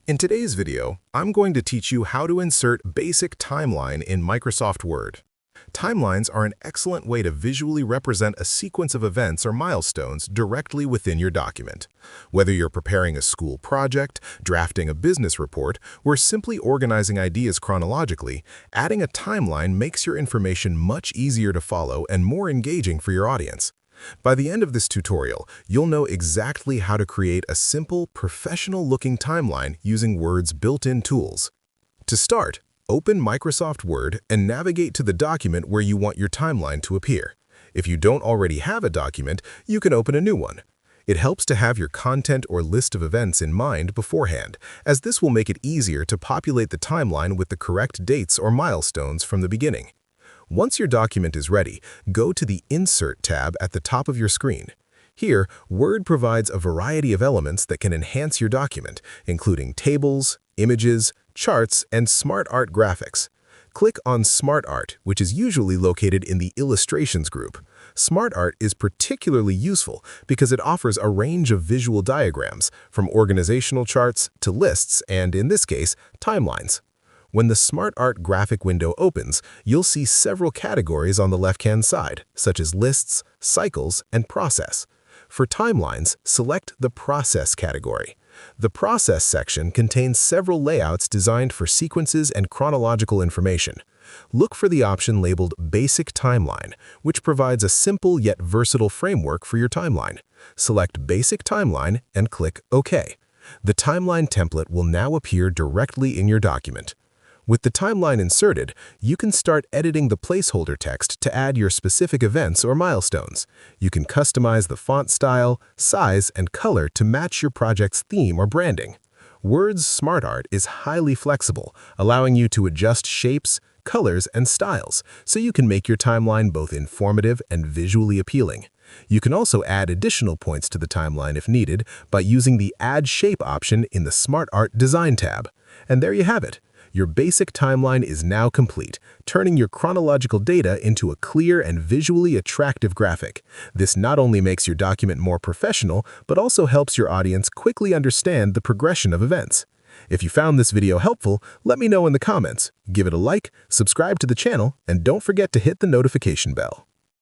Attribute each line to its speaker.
Speaker 1: In today's video, I'm going to teach you how to insert basic timeline in Microsoft Word. Timelines are an excellent way to visually represent a sequence of events or milestones directly within your document. Whether you're preparing a school project, drafting a business report, or simply organizing ideas chronologically, adding a timeline makes your information much easier to follow and more engaging for your audience. By the end of this tutorial, you'll know exactly how to create a simple, professional-looking timeline using Word's built-in tools. To start, open Microsoft Word and navigate to the document where you want your timeline to appear. If you don't already have a document, you can open a new one. It helps to have your content or list of events in mind beforehand, as this will make it easier to populate the timeline with the correct dates or milestones from the beginning. Once your document is ready, go to the Insert tab at the top of your screen. Here, Word provides a variety of elements that can enhance your document, including tables, images, charts, and Smart Art graphics. Click on Smart Art, which is usually located in the Illustrations group. Smart Art is particularly useful because it offers a range of visual diagrams, from organizational charts to lists and, in this case, timelines. When the Smart Art graphic window opens, you'll see several categories on the left-hand side, such as lists, cycles, and process. For timelines, select the Process category. The Process section contains several layouts designed for sequences and chronological information. Look for the option labeled Basic Timeline, which provides a simple yet versatile framework for your timeline. Select Basic Timeline and click OK. The timeline template will now appear directly in your document. With the timeline inserted, you can start editing the placeholder text to add your specific events or milestones. You can customize the font style, size, and color to match your project's theme or branding. Word's Smart Art is highly flexible, allowing you to adjust shapes, colors, and styles, so you can make your timeline both informative and visually appealing. You can also add additional points to the timeline if needed by using the Add Shape option in the Smart Art Design tab. And there you have it. Your basic timeline is now complete, turning your chronological data into a clear and visually attractive graphic. This not only makes your document more professional, but also helps your audience quickly understand the progression of events. If you found this video helpful, let me know in the comments. Give it a like, subscribe to the channel, and don't forget to hit the notification bell.